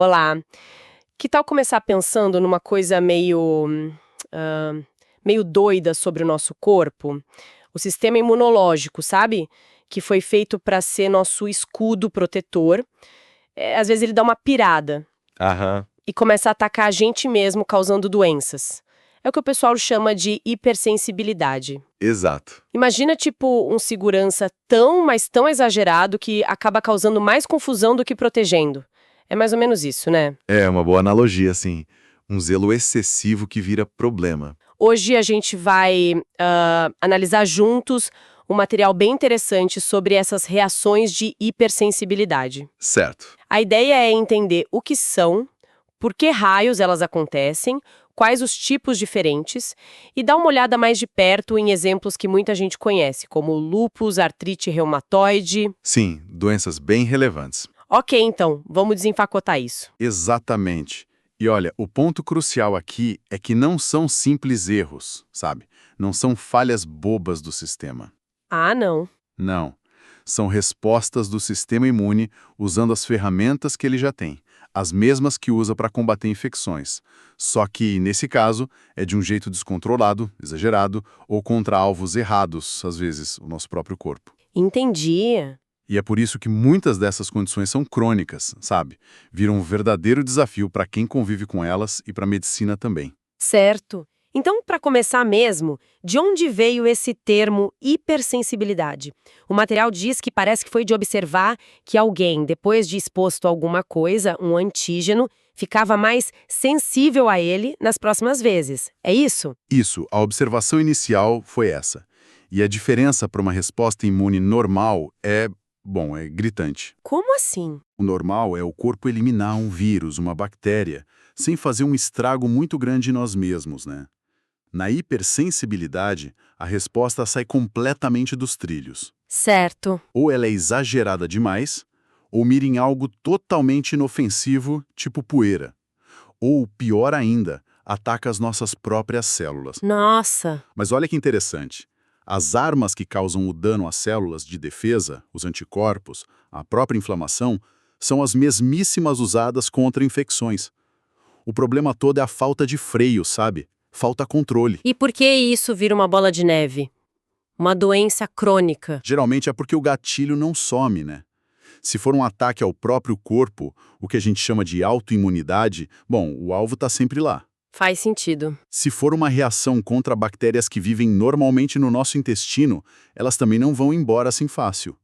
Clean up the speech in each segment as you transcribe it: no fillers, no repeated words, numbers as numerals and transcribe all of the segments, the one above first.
Olá. Que tal começar pensando numa coisa ah, meio doida sobre o nosso corpo? O sistema imunológico, sabe? Que foi feito para ser nosso escudo protetor. Às vezes ele dá uma pirada Aham, e começa a atacar a gente mesmo, causando doenças. É o que o pessoal chama de hipersensibilidade. exato. Imagina, tipo, um segurança tão, mas tão exagerado que acaba causando mais confusão do que protegendo. É mais ou menos isso, né? É uma boa analogia, assim. Um zelo excessivo que vira problema. Hoje a gente vai analisar juntos um material bem interessante sobre essas reações de hipersensibilidade. Certo. A ideia é entender o que são, por que raios elas acontecem, quais os tipos diferentes e dar uma olhada mais de perto em exemplos que muita gente conhece, como lúpus, artrite reumatoide. Sim, doenças bem relevantes. Ok, então, vamos desenfacotar isso. Exatamente. E olha, o ponto crucial aqui é que não são simples erros, sabe? Não são falhas bobas do sistema. Ah, não. Não. São respostas do sistema imune usando as ferramentas que ele já tem, as mesmas que usa para combater infecções. Só que, nesse caso, é de um jeito descontrolado, exagerado ou contra alvos errados, às vezes, o nosso próprio corpo. Entendi. E é por isso que muitas dessas condições são crônicas, sabe? Viram um verdadeiro desafio para quem convive com elas e para a medicina também. Certo. Então, para começar mesmo, de onde veio esse termo hipersensibilidade? O material diz que parece que foi de observar que alguém, depois de exposto a alguma coisa, um antígeno, ficava mais sensível a ele nas próximas vezes. É isso? Isso, a observação inicial foi essa. E a diferença para uma resposta imune normal é gritante. Como assim? O normal é o corpo eliminar um vírus, uma bactéria, sem fazer um estrago muito grande em nós mesmos, né? Na hipersensibilidade, a resposta sai completamente dos trilhos. Certo. Ou ela é exagerada demais, ou mira em algo totalmente inofensivo, tipo poeira. Ou, pior ainda, ataca as nossas próprias células. Nossa. Mas olha que interessante. As armas que causam o dano às células de defesa, os anticorpos, a própria inflamação, são as mesmíssimas usadas contra infecções. O problema todo é a falta de freio, sabe? Falta controle. E por que isso vira uma bola de neve? Uma doença crônica. Geralmente é porque o gatilho não some, né? Se for um ataque ao próprio corpo, o que a gente chama de autoimunidade, bom, o alvo está sempre lá. Faz sentido. Se for uma reação contra bactérias que vivem normalmente no nosso intestino, elas também não vão embora assim fácil.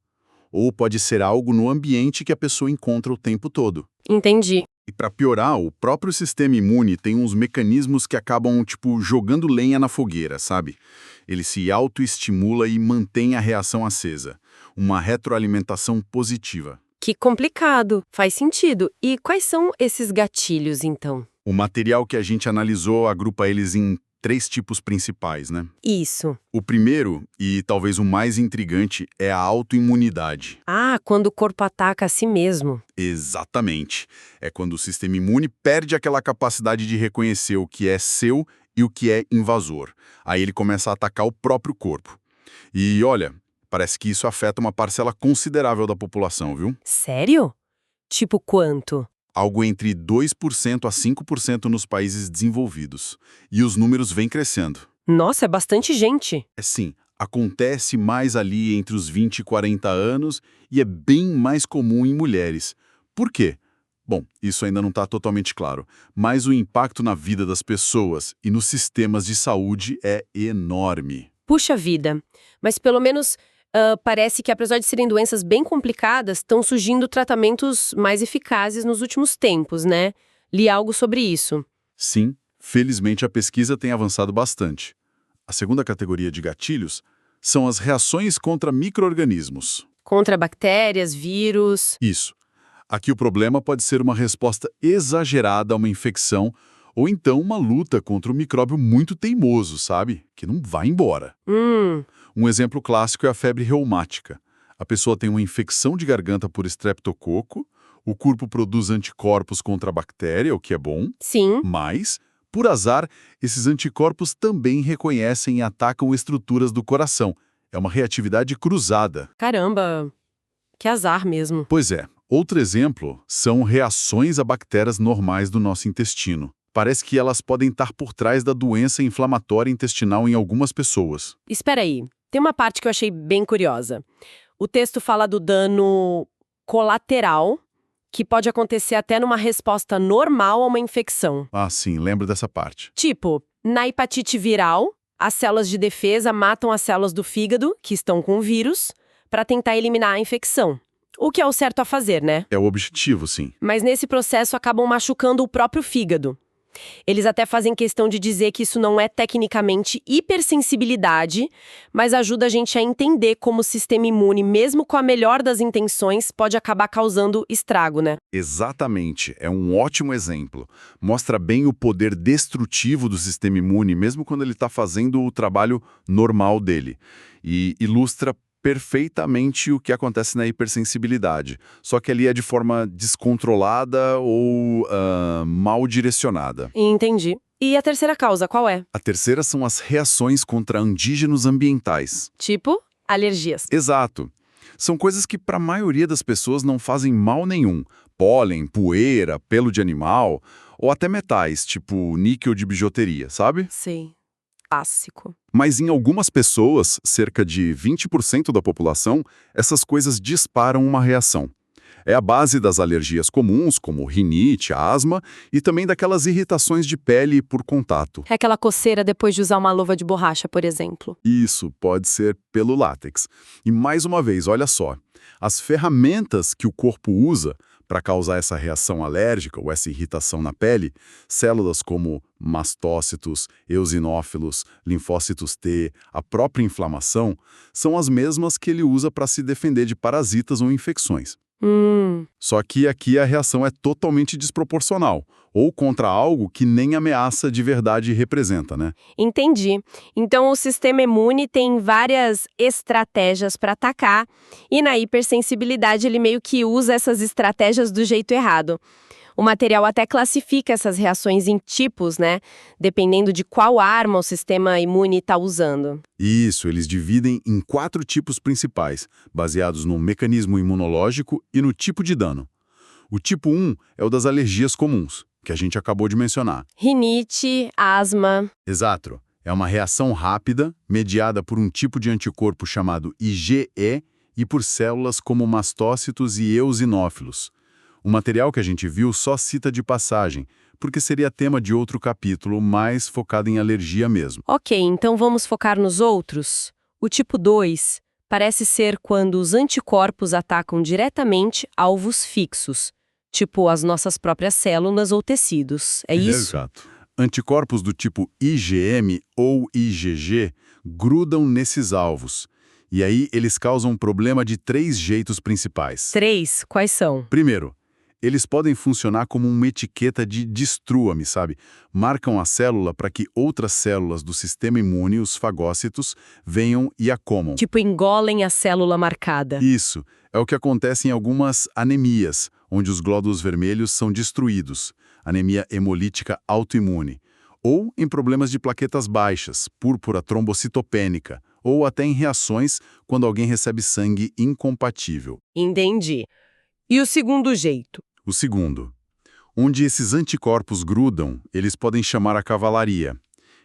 Ou pode ser algo no ambiente que a pessoa encontra o tempo todo. Entendi. E para piorar, o próprio sistema imune tem uns mecanismos que acabam, tipo, jogando lenha na fogueira, sabe? Ele se autoestimula e mantém a reação acesa. Uma retroalimentação positiva. Que complicado. Faz sentido. E quais são esses gatilhos, então? O material que a gente analisou agrupa eles em 3 tipos principais, né? Isso. O primeiro, e talvez o mais intrigante, é a autoimunidade. Ah, quando o corpo ataca a si mesmo. Exatamente. É quando o sistema imune perde aquela capacidade de reconhecer o que é seu e o que é invasor. Aí ele começa a atacar o próprio corpo. E olha, parece que isso afeta uma parcela considerável da população, viu? Sério? Tipo quanto? Algo entre 2% a 5% nos países desenvolvidos. E os números vêm crescendo. Nossa, é bastante gente. É sim, acontece mais ali entre os 20 e 40 anos e é bem mais comum em mulheres. Por quê? Bom, isso ainda não está totalmente claro, mas o impacto na vida das pessoas e nos sistemas de saúde é enorme. Puxa vida. Mas pelo menos parece que, apesar de serem doenças bem complicadas, estão surgindo tratamentos mais eficazes nos últimos tempos, né? Li algo sobre isso. Sim, felizmente a pesquisa tem avançado bastante. A segunda categoria de gatilhos são as reações contra micro-organismos. Contra bactérias, vírus. Isso. Aqui o problema pode ser uma resposta exagerada a uma infecção ou então uma luta contra um micróbio muito teimoso, sabe? Que não vai embora. Um exemplo clássico é a febre reumática. A pessoa tem uma infecção de garganta por estreptococo, o corpo produz anticorpos contra a bactéria, o que é bom, Sim. mas, por azar, esses anticorpos também reconhecem e atacam estruturas do coração. É uma reatividade cruzada. Caramba. Que azar mesmo. Pois é, Outro exemplo são reações a bactérias normais do nosso intestino. Parece que elas podem estar por trás da doença inflamatória intestinal em algumas pessoas. Espera aí, tem uma parte que eu achei bem curiosa. O texto fala do dano colateral, que pode acontecer até numa resposta normal a uma infecção. Ah, sim, lembro dessa parte. Tipo, na hepatite viral, as células de defesa matam as células do fígado, que estão com o vírus, para tentar eliminar a infecção. O que é o certo a fazer, né? É o objetivo, sim. Mas nesse processo acabam machucando o próprio fígado. Eles até fazem questão de dizer que isso não é tecnicamente hipersensibilidade, mas ajuda a gente a entender como o sistema imune, mesmo com a melhor das intenções, pode acabar causando estrago, né? Exatamente, é um ótimo exemplo. Mostra bem o poder destrutivo do sistema imune, mesmo quando ele está fazendo o trabalho normal dele. E ilustra perfeitamente o que acontece na hipersensibilidade, só que ali é de forma descontrolada ou mal direcionada. Entendi. E a terceira causa, qual é? A terceira são as reações contra antígenos ambientais. Tipo, alergias. Exato. São coisas que para a maioria das pessoas não fazem mal nenhum. Pólen, poeira, pelo de animal, ou até metais, tipo níquel de bijuteria, sabe? Sei. Clássico. Mas em algumas pessoas, cerca de 20% da população, essas coisas disparam uma reação. É a base das alergias comuns, como rinite, asma, e também daquelas irritações de pele por contato. É aquela coceira depois de usar uma luva de borracha, por exemplo. Isso pode ser pelo látex. E mais uma vez, olha só, as ferramentas que o corpo usa para causar essa reação alérgica ou essa irritação na pele, células como mastócitos, eosinófilos, linfócitos T, a própria inflamação, são as mesmas que ele usa para se defender de parasitas ou infecções. Só que aqui a reação é totalmente desproporcional, ou contra algo que nem ameaça de verdade representa, né? Entendi. Então, o sistema imune tem várias estratégias para atacar, e na hipersensibilidade ele meio que usa essas estratégias do jeito errado. O material até classifica essas reações em tipos, né? Dependendo de qual arma o sistema imune está usando. Isso, eles dividem em 4 tipos principais, baseados no mecanismo imunológico e no tipo de dano. O tipo 1 é o das alergias comuns, que a gente acabou de mencionar. Rinite, asma. Exato. É uma reação rápida, mediada por um tipo de anticorpo chamado IgE e por células como mastócitos e eosinófilos. O material que a gente viu só cita de passagem, porque seria tema de outro capítulo mais focado em alergia mesmo. Ok, então vamos focar nos outros. O tipo 2 parece ser quando os anticorpos atacam diretamente alvos fixos, tipo as nossas próprias células ou tecidos. É isso? Exato. Anticorpos do tipo IgM ou IgG grudam nesses alvos. E aí eles causam um problema de 3 jeitos principais. 3, quais são? Primeiro, eles podem funcionar como uma etiqueta de destrua-me, sabe? Marcam a célula para que outras células do sistema imune, os fagócitos, venham e a comam. Tipo, engolem a célula marcada. Isso é o que acontece em algumas anemias, onde os glóbulos vermelhos são destruídos, anemia hemolítica autoimune, ou em problemas de plaquetas baixas, púrpura trombocitopênica, ou até em reações quando alguém recebe sangue incompatível. Entendi. E o segundo jeito? O segundo, onde esses anticorpos grudam, eles podem chamar a cavalaria.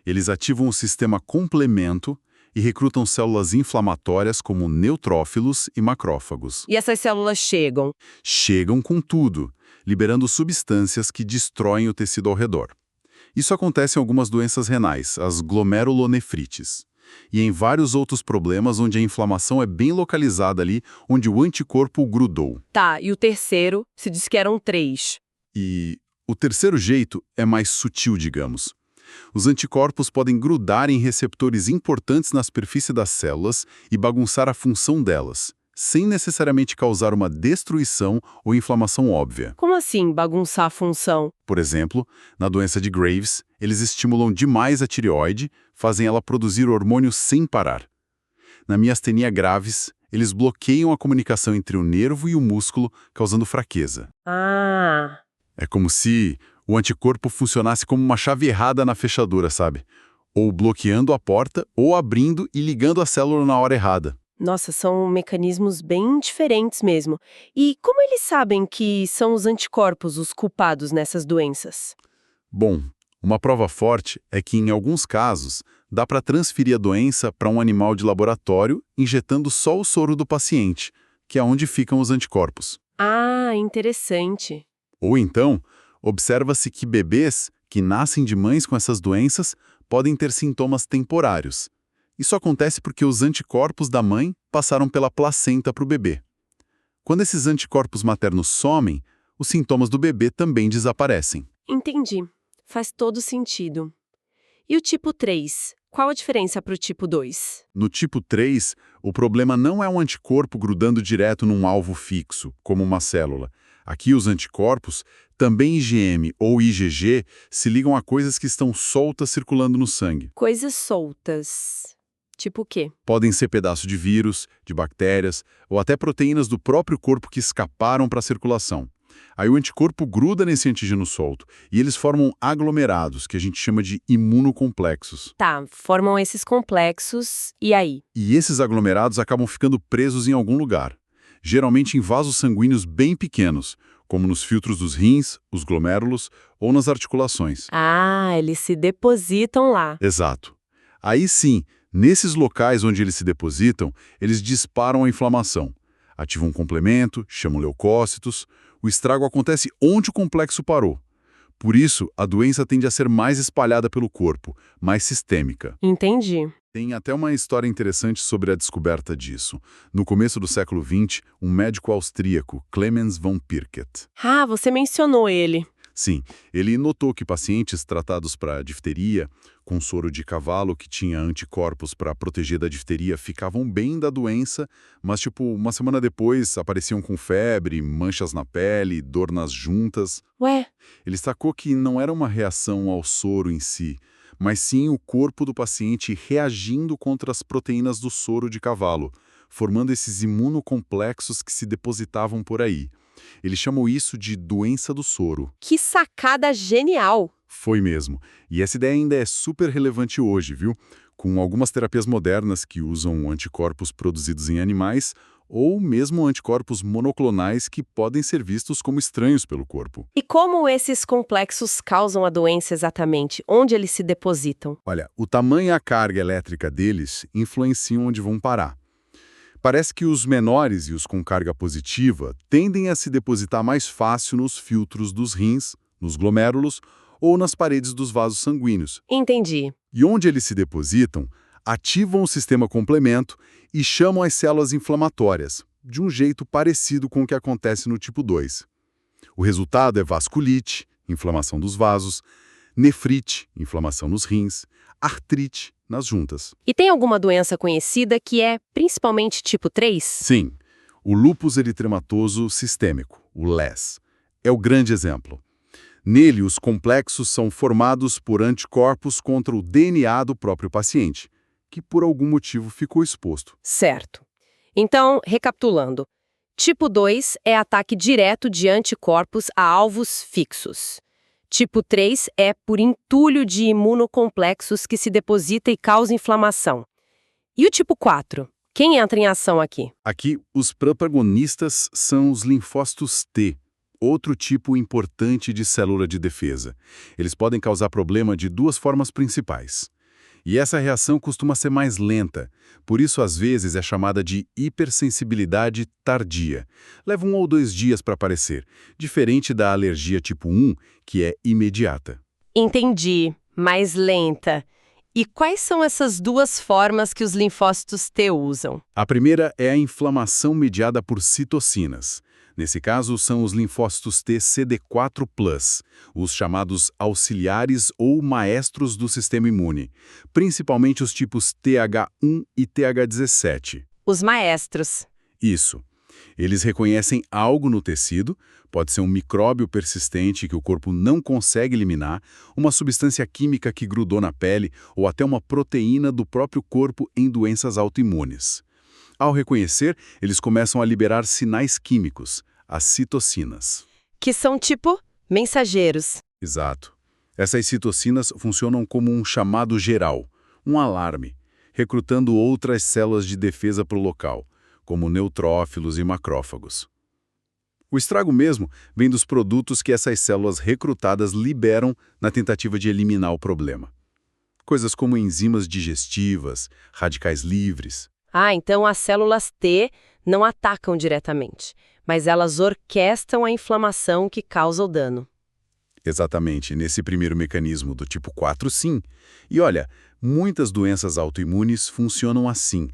Eles ativam o sistema complemento e recrutam células inflamatórias como neutrófilos e macrófagos. E essas células chegam? Chegam com tudo, liberando substâncias que destroem o tecido ao redor. Isso acontece em algumas doenças renais, as glomerulonefrites. E em vários outros problemas onde a inflamação é bem localizada ali, onde o anticorpo grudou. Tá, e o terceiro, se diz que eram 3. E o terceiro jeito é mais sutil, digamos. Os anticorpos podem grudar em receptores importantes na superfície das células e bagunçar a função delas, sem necessariamente causar uma destruição ou inflamação óbvia. Como assim, bagunçar a função? Por exemplo, na doença de Graves, eles estimulam demais a tireoide, fazem ela produzir hormônio sem parar. Na miastenia graves, eles bloqueiam a comunicação entre o nervo e o músculo, causando fraqueza. Ah, É como se o anticorpo funcionasse como uma chave errada na fechadura, sabe? Ou bloqueando a porta, ou abrindo e ligando a célula na hora errada. Nossa, são mecanismos bem diferentes mesmo. E como eles sabem que são os anticorpos os culpados nessas doenças? Bom, uma prova forte é que, em alguns casos, dá para transferir a doença para um animal de laboratório injetando só o soro do paciente, que é onde ficam os anticorpos. Ah, interessante. Ou então, observa-se que bebês que nascem de mães com essas doenças podem ter sintomas temporários. Isso acontece porque os anticorpos da mãe passaram pela placenta para o bebê. Quando esses anticorpos maternos somem, os sintomas do bebê também desaparecem. Entendi. Faz todo sentido. E o tipo 3? Qual a diferença para o tipo 2? No tipo 3, o problema não é um anticorpo grudando direto num alvo fixo, como uma célula. Aqui os anticorpos, também IgM ou IgG, se ligam a coisas que estão soltas circulando no sangue. Coisas soltas. Tipo o quê? Podem ser pedaços de vírus, de bactérias ou até proteínas do próprio corpo que escaparam para a circulação. Aí o anticorpo gruda nesse antígeno solto e eles formam aglomerados, que a gente chama de imunocomplexos. Tá, formam esses complexos, e aí? E esses aglomerados acabam ficando presos em algum lugar, geralmente em vasos sanguíneos bem pequenos, como nos filtros dos rins, os glomérulos ou nas articulações. Ah, eles se depositam lá. Exato. Aí sim, nesses locais onde eles se depositam, eles disparam a inflamação. Ativam um complemento, chamam leucócitos. O estrago acontece onde o complexo parou. Por isso, a doença tende a ser mais espalhada pelo corpo, mais sistêmica. Entendi. Tem até uma história interessante sobre a descoberta disso. No começo do século XX, um médico austríaco, Clemens von Pirket. Ah, você mencionou ele. Sim, ele notou que pacientes tratados para difteria, com soro de cavalo que tinha anticorpos para proteger da difteria, ficavam bem da doença, mas uma semana depois apareciam com febre, manchas na pele, dor nas juntas. Ué, Ele sacou que não era uma reação ao soro em si, mas sim o corpo do paciente reagindo contra as proteínas do soro de cavalo, formando esses imunocomplexos que se depositavam por aí. Ele chamou isso de doença do soro. que sacada genial! Foi mesmo. E essa ideia ainda é super relevante hoje, viu? Com algumas terapias modernas que usam anticorpos produzidos em animais ou mesmo anticorpos monoclonais que podem ser vistos como estranhos pelo corpo. E como esses complexos causam a doença exatamente? Onde eles se depositam? Olha, o tamanho e a carga elétrica deles influenciam onde vão parar. Parece que os menores e os com carga positiva tendem a se depositar mais fácil nos filtros dos rins, nos glomérulos ou nas paredes dos vasos sanguíneos. Entendi. E onde eles se depositam, ativam o sistema complemento e chamam as células inflamatórias, de um jeito parecido com o que acontece no tipo 2. O resultado é vasculite, inflamação dos vasos, nefrite, inflamação nos rins, artrite nas juntas. E tem alguma doença conhecida que é principalmente tipo 3? Sim, o lúpus eritematoso sistêmico, o LES, é o grande exemplo. Nele, os complexos são formados por anticorpos contra o DNA do próprio paciente, que por algum motivo ficou exposto. Certo. Então, recapitulando. Tipo 2 é ataque direto de anticorpos a alvos fixos. Tipo 3 é por entulho de imunocomplexos que se deposita e causa inflamação. E o tipo 4? Quem entra em ação aqui? Aqui, os protagonistas são os linfócitos T, outro tipo importante de célula de defesa. Eles podem causar problema de duas formas principais. E essa reação costuma ser mais lenta, por isso às vezes é chamada de hipersensibilidade tardia. Leva 1 ou 2 dias para aparecer, diferente da alergia tipo 1, que é imediata. Entendi. Mais lenta. E quais são essas duas formas que os linfócitos T usam? A primeira é a inflamação mediada por citocinas. Nesse caso, são os linfócitos T CD4+, os chamados auxiliares ou maestros do sistema imune, principalmente os tipos TH1 e TH17. Os maestros. Isso. Eles reconhecem algo no tecido, pode ser um micróbio persistente que o corpo não consegue eliminar, uma substância química que grudou na pele ou até uma proteína do próprio corpo em doenças autoimunes. Ao reconhecer, eles começam a liberar sinais químicos, as citocinas. Que são tipo mensageiros. Exato. Essas citocinas funcionam como um chamado geral, um alarme, recrutando outras células de defesa para o local, como neutrófilos e macrófagos. O estrago mesmo vem dos produtos que essas células recrutadas liberam na tentativa de eliminar o problema. Coisas como enzimas digestivas, radicais livres. Ah, então as células T não atacam diretamente, mas elas orquestram a inflamação que causa o dano. Exatamente, nesse primeiro mecanismo do tipo 4, sim. E olha, muitas doenças autoimunes funcionam assim.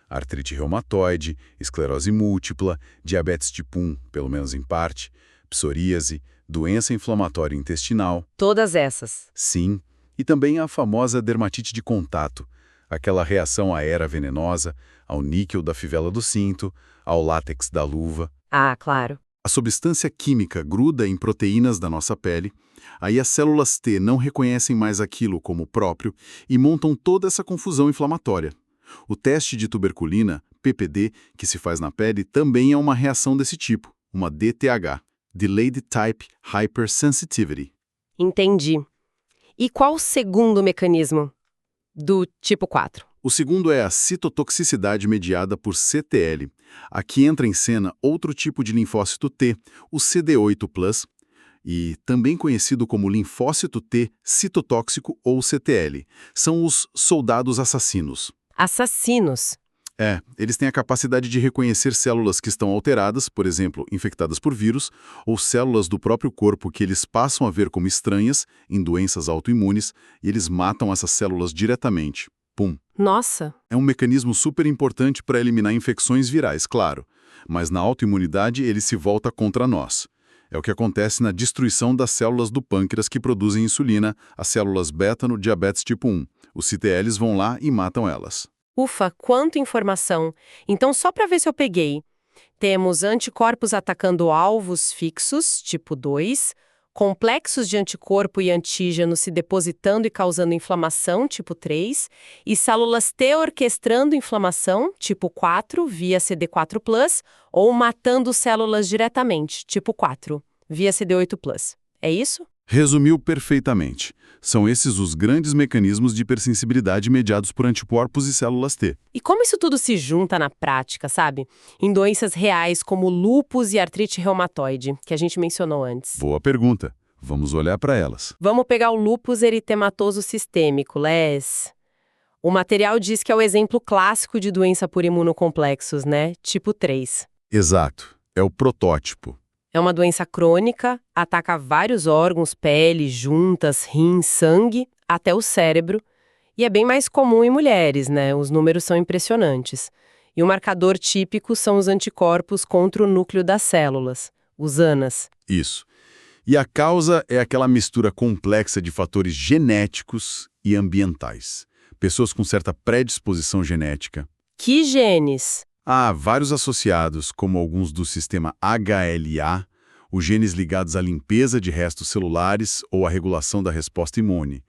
Artrite reumatoide, esclerose múltipla, diabetes tipo 1, pelo menos em parte, psoríase, doença inflamatória intestinal. Todas essas. Sim, e também a famosa dermatite de contato, aquela reação à era venenosa, ao níquel da fivela do cinto, ao látex da luva. Ah, claro. A substância química gruda em proteínas da nossa pele, aí as células T não reconhecem mais aquilo como próprio e montam toda essa confusão inflamatória. O teste de tuberculina, PPD, que se faz na pele, também é uma reação desse tipo, uma DTH, Delayed Type Hypersensitivity. Entendi. E qual o segundo mecanismo do tipo 4? O segundo é a citotoxicidade mediada por CTL. Aqui entra em cena outro tipo de linfócito T, o CD8+, e também conhecido como linfócito T citotóxico ou CTL. São os soldados assassinos. Assassinos. Eles têm a capacidade de reconhecer células que estão alteradas, por exemplo, infectadas por vírus, ou células do próprio corpo que eles passam a ver como estranhas em doenças autoimunes, e eles matam essas células diretamente. Pum. Nossa. É um mecanismo super importante para eliminar infecções virais, claro, mas na autoimunidade ele se volta contra nós. É o que acontece na destruição das células do pâncreas que produzem insulina, as células beta no diabetes tipo 1. Os CTLs vão lá e matam elas. Ufa, quanta informação! Então, só para ver se eu peguei. Temos anticorpos atacando alvos fixos, tipo 2, complexos de anticorpo e antígeno se depositando e causando inflamação, tipo 3, e células T orquestrando inflamação, tipo 4, via CD4+, ou matando células diretamente, tipo 4, via CD8+. É isso? Resumiu perfeitamente. São esses os grandes mecanismos de hipersensibilidade mediados por anticorpos e células T. E como isso tudo se junta na prática, sabe? Em doenças reais como lúpus e artrite reumatoide, que a gente mencionou antes. Boa pergunta. Vamos olhar para elas. Vamos pegar o lúpus eritematoso sistêmico, LES. O material diz que é o exemplo clássico de doença por imunocomplexos, né? Tipo 3. Exato. É o protótipo. É uma doença crônica, ataca vários órgãos, pele, juntas, rins, sangue, até o cérebro. E é bem mais comum em mulheres, né? Os números são impressionantes. E o marcador típico são os anticorpos contra o núcleo das células, os ANAs. Isso. E a causa é aquela mistura complexa de fatores genéticos e ambientais. Pessoas com certa predisposição genética. Que genes? Há vários associados, como alguns do sistema HLA, os genes ligados à limpeza de restos celulares ou à regulação da resposta imune.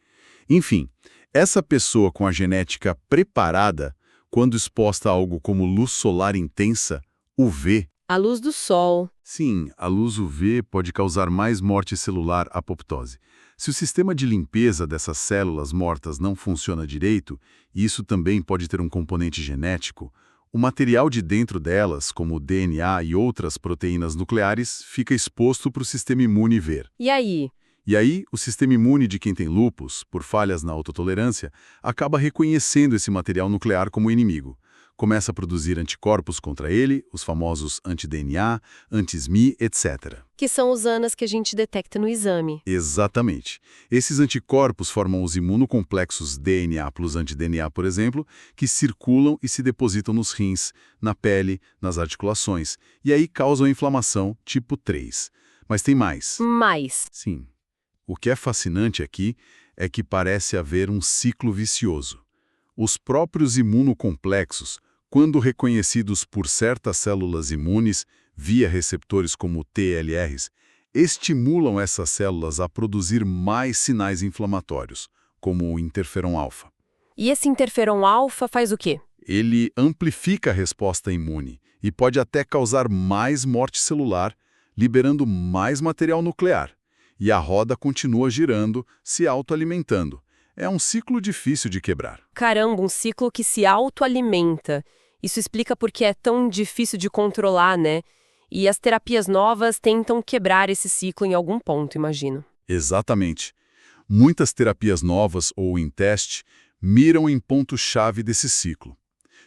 Enfim, essa pessoa com a genética preparada, quando exposta a algo como luz solar intensa, UV. A luz do sol. Sim, a luz UV pode causar mais morte celular, apoptose. Se o sistema de limpeza dessas células mortas não funciona direito, e isso também pode ter um componente genético, o material de dentro delas, como o DNA e outras proteínas nucleares, fica exposto para o sistema imune ver. E aí? E aí, o sistema imune de quem tem lúpus, por falhas na autotolerância, acaba reconhecendo esse material nuclear como inimigo. Começa a produzir anticorpos contra ele, os famosos anti-DNA, anti-SMI, etc. Que são os ANAs que a gente detecta no exame. Exatamente. Esses anticorpos formam os imunocomplexos DNA plus anti-DNA, por exemplo, que circulam e se depositam nos rins, na pele, nas articulações, e aí causam inflamação tipo 3. Mas tem mais. Mais. Sim. O que é fascinante aqui é que parece haver um ciclo vicioso. Os próprios imunocomplexos, quando reconhecidos por certas células imunes, via receptores como TLRs, estimulam essas células a produzir mais sinais inflamatórios, como o interferon-alfa. E esse interferon-alfa faz o quê? Ele amplifica a resposta imune e pode até causar mais morte celular, liberando mais material nuclear. E a roda continua girando, se autoalimentando. É um ciclo difícil de quebrar. Caramba, um ciclo que se autoalimenta. Isso explica por que é tão difícil de controlar, né? E as terapias novas tentam quebrar esse ciclo em algum ponto, imagino. Exatamente. Muitas terapias novas ou em teste miram em ponto-chave desse ciclo,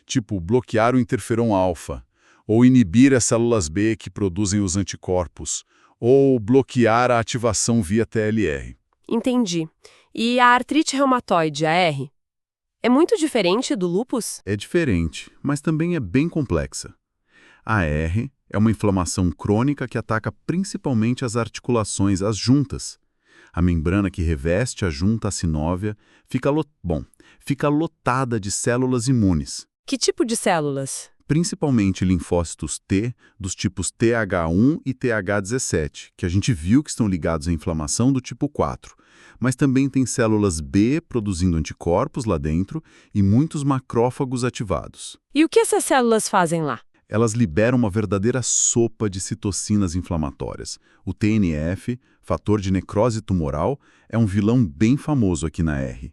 tipo bloquear o interferon alfa, ou inibir as células B que produzem os anticorpos, ou bloquear a ativação via TLR. Entendi. E a artrite reumatoide, a R? É muito diferente do lúpus? É diferente, mas também é bem complexa. A R é uma inflamação crônica que ataca principalmente as articulações, as juntas. A membrana que reveste a junta sinóvia fica lotada de células imunes, Que tipo de células? principalmente linfócitos T, dos tipos TH1 e TH17, que a gente viu que estão ligados à inflamação do tipo 4. Mas também tem células B produzindo anticorpos lá dentro e muitos macrófagos ativados. E o que essas células fazem lá? Elas liberam uma verdadeira sopa de citocinas inflamatórias. O TNF, fator de necrose tumoral, é um vilão bem famoso aqui na R.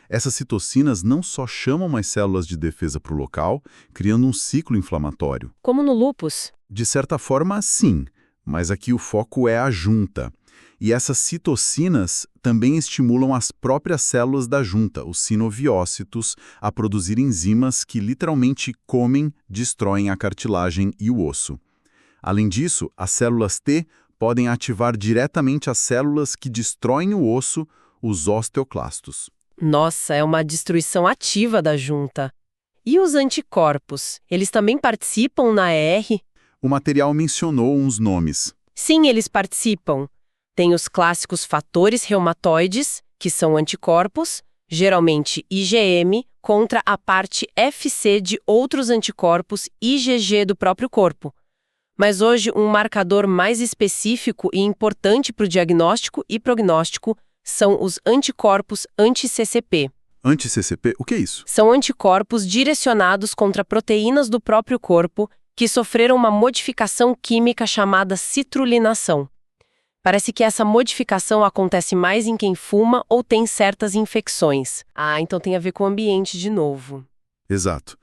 Essas citocinas não só chamam mais células de defesa para o local, criando um ciclo inflamatório. Como no lúpus? De certa forma, sim, mas aqui o foco é a junta. E essas citocinas também estimulam as próprias células da junta, os sinoviócitos, a produzir enzimas que literalmente comem, destroem a cartilagem e o osso. Além disso, as células T podem ativar diretamente as células que destroem o osso, os osteoclastos. Nossa, é uma destruição ativa da junta. E os anticorpos? Eles também participam na ER? O material mencionou uns nomes. Sim, eles participam. Tem os clássicos fatores reumatoides, que são anticorpos, geralmente IgM, contra a parte FC de outros anticorpos IgG do próprio corpo. Mas hoje, um marcador mais específico e importante para o diagnóstico e prognóstico são os anticorpos anti-CCP. Anti-CCP, o que é isso? São anticorpos direcionados contra proteínas do próprio corpo que sofreram uma modificação química chamada citrulinação. Parece que essa modificação acontece mais em quem fuma ou tem certas infecções. Ah, então tem a ver com o ambiente de novo. Exato.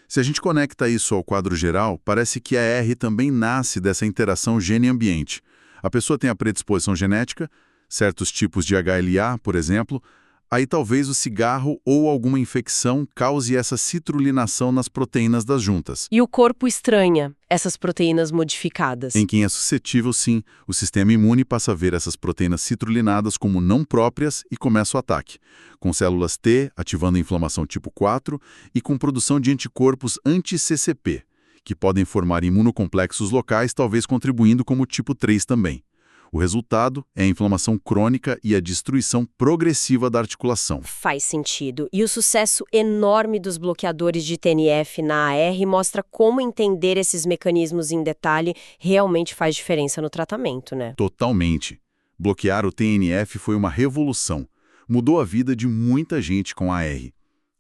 Se a gente conecta isso ao quadro geral, parece que a R também nasce dessa interação gene-ambiente. A pessoa tem a predisposição genética, certos tipos de HLA, por exemplo, aí talvez o cigarro ou alguma infecção cause essa citrulinação nas proteínas das juntas. E o corpo estranha essas proteínas modificadas. Em quem é suscetível, sim, o sistema imune passa a ver essas proteínas citrulinadas como não próprias e começa o ataque, com células T ativando a inflamação tipo 4 e com produção de anticorpos anti-CCP, que podem formar imunocomplexos locais, talvez contribuindo como tipo 3 também. O resultado é a inflamação crônica e a destruição progressiva da articulação. Faz sentido. E o sucesso enorme dos bloqueadores de TNF na AR mostra como entender esses mecanismos em detalhe realmente faz diferença no tratamento, né? Totalmente. Bloquear o TNF foi uma revolução. Mudou a vida de muita gente com a AR.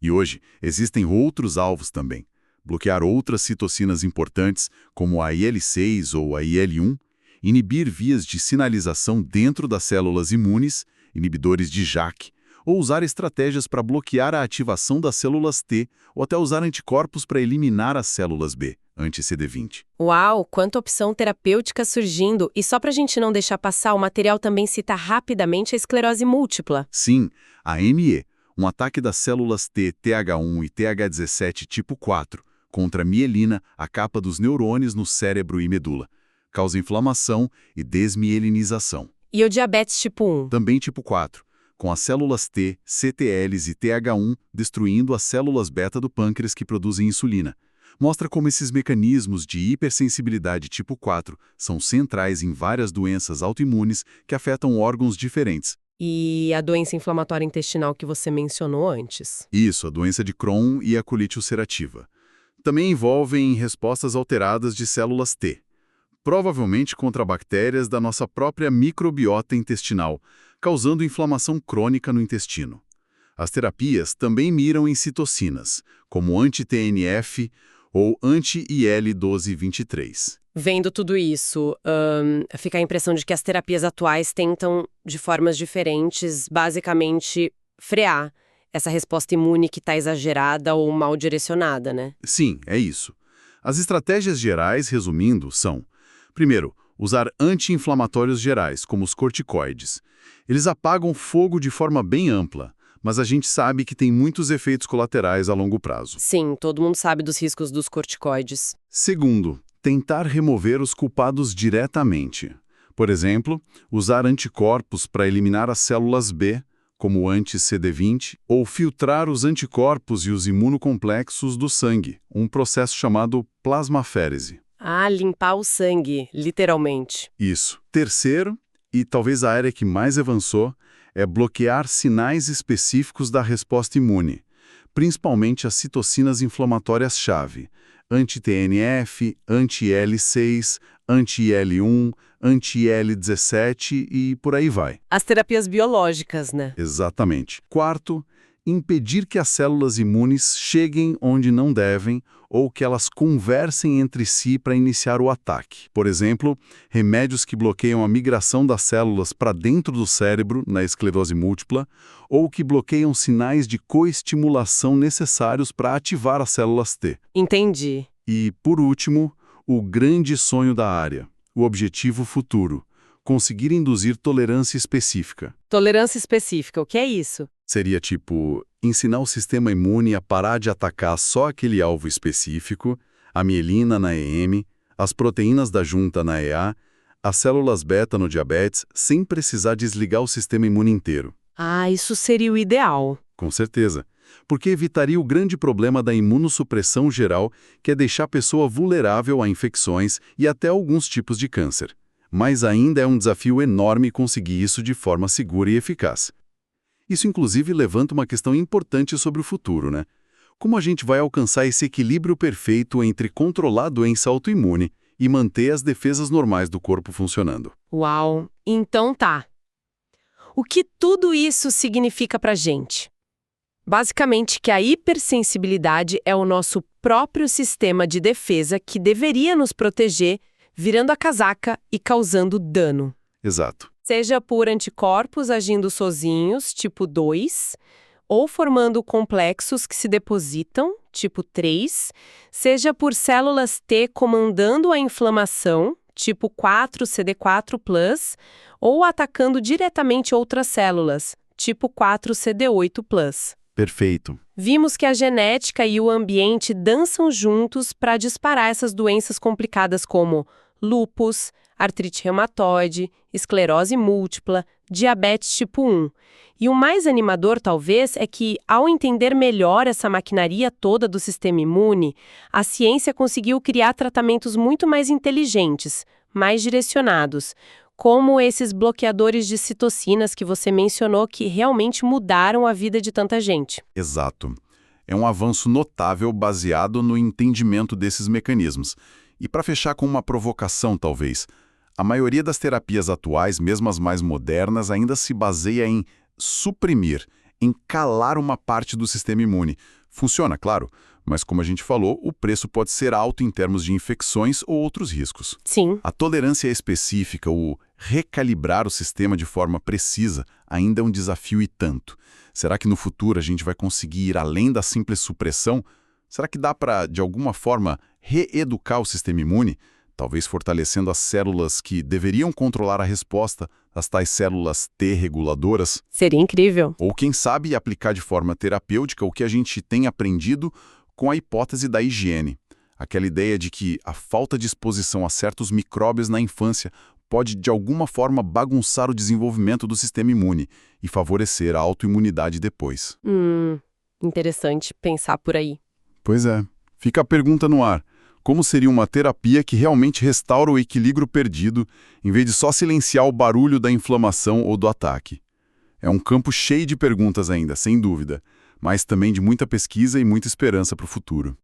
E hoje existem outros alvos também. Bloquear outras citocinas importantes, como a IL-6 ou a IL-1, inibir vias de sinalização dentro das células imunes, inibidores de JAK, ou usar estratégias para bloquear a ativação das células T, ou até usar anticorpos para eliminar as células B, anti-CD20. Uau, quanta opção terapêutica surgindo! E só para a gente não deixar passar, o material também cita rapidamente a esclerose múltipla. Sim, a ME, um ataque das células T, TH1 e TH17 tipo 4, contra a mielina, a capa dos neurônios no cérebro e medula. Causa inflamação e desmielinização. E o diabetes tipo 1? Também tipo 4, com as células T, CTLs e TH1 destruindo as células beta do pâncreas que produzem insulina. Mostra como esses mecanismos de hipersensibilidade tipo 4 são centrais em várias doenças autoimunes que afetam órgãos diferentes. E a doença inflamatória intestinal que você mencionou antes? Isso, a doença de Crohn e a colite ulcerativa. Também envolvem respostas alteradas de células T, provavelmente contra bactérias da nossa própria microbiota intestinal, causando inflamação crônica no intestino. As terapias também miram em citocinas, como anti-TNF ou anti-IL-1223. Vendo tudo isso, fica a impressão de que as terapias atuais tentam, de formas diferentes, basicamente frear essa resposta imune que está exagerada ou mal direcionada, né? Sim, é isso. As estratégias gerais, resumindo, são: primeiro, usar anti-inflamatórios gerais, como os corticoides. Eles apagam fogo de forma bem ampla, mas a gente sabe que tem muitos efeitos colaterais a longo prazo. Sim, todo mundo sabe dos riscos dos corticoides. Segundo, tentar remover os culpados diretamente. Por exemplo, usar anticorpos para eliminar as células B, como o anti-CD20, ou filtrar os anticorpos e os imunocomplexos do sangue, um processo chamado plasmaférese. Ah, limpar o sangue, literalmente. Isso. Terceiro, e talvez a área que mais avançou, é bloquear sinais específicos da resposta imune, principalmente as citocinas inflamatórias-chave, anti-TNF, anti-IL-6, anti-IL-1, anti-IL-17 e por aí vai. As terapias biológicas, né? Exatamente. Quarto, impedir que as células imunes cheguem onde não devem ou que elas conversem entre si para iniciar o ataque. Por exemplo, remédios que bloqueiam a migração das células para dentro do cérebro, na esclerose múltipla, ou que bloqueiam sinais de coestimulação necessários para ativar as células T. Entendi. E, por último, o grande sonho da área, o objetivo futuro: conseguir induzir tolerância específica. Tolerância específica, o que é isso? Seria tipo, ensinar o sistema imune a parar de atacar só aquele alvo específico, a mielina na EM, as proteínas da junta na EA, as células beta no diabetes, sem precisar desligar o sistema imune inteiro. Ah, isso seria o ideal. Com certeza. Porque evitaria o grande problema da imunossupressão geral, que é deixar a pessoa vulnerável a infecções e até alguns tipos de câncer. Mas ainda é um desafio enorme conseguir isso de forma segura e eficaz. Isso, inclusive, levanta uma questão importante sobre o futuro, né? Como a gente vai alcançar esse equilíbrio perfeito entre controlar a doença autoimune e manter as defesas normais do corpo funcionando? Uau! Então tá. O que tudo isso significa pra gente? Basicamente que a hipersensibilidade é o nosso próprio sistema de defesa que deveria nos proteger, virando a casaca e causando dano. Exato. Seja por anticorpos agindo sozinhos, tipo 2, ou formando complexos que se depositam, tipo 3, seja por células T comandando a inflamação, tipo 4CD4+, ou atacando diretamente outras células, tipo 4CD8+. Perfeito. Vimos que a genética e o ambiente dançam juntos para disparar essas doenças complicadas como lúpus, artrite reumatoide, esclerose múltipla, diabetes tipo 1. E o mais animador, talvez, é que, ao entender melhor essa maquinaria toda do sistema imune, a ciência conseguiu criar tratamentos muito mais inteligentes, mais direcionados, como esses bloqueadores de citocinas que você mencionou que realmente mudaram a vida de tanta gente. Exato. É um avanço notável baseado no entendimento desses mecanismos. E para fechar com uma provocação, talvez, a maioria das terapias atuais, mesmo as mais modernas, ainda se baseia em suprimir, em calar uma parte do sistema imune. Funciona, claro, mas como a gente falou, o preço pode ser alto em termos de infecções ou outros riscos. Sim. A tolerância específica, o recalibrar o sistema de forma precisa, ainda é um desafio e tanto. Será que no futuro a gente vai conseguir ir além da simples supressão? Será que dá para, de alguma forma, reeducar o sistema imune? Talvez fortalecendo as células que deveriam controlar a resposta, as tais células T reguladoras? Seria incrível. Ou, quem sabe, aplicar de forma terapêutica o que a gente tem aprendido com a hipótese da higiene. Aquela ideia de que a falta de exposição a certos micróbios na infância pode, de alguma forma, bagunçar o desenvolvimento do sistema imune e favorecer a autoimunidade depois. Interessante pensar por aí. Pois é. Fica a pergunta no ar. Como seria uma terapia que realmente restaura o equilíbrio perdido, em vez de só silenciar o barulho da inflamação ou do ataque? É um campo cheio de perguntas ainda, sem dúvida, mas também de muita pesquisa e muita esperança para o futuro.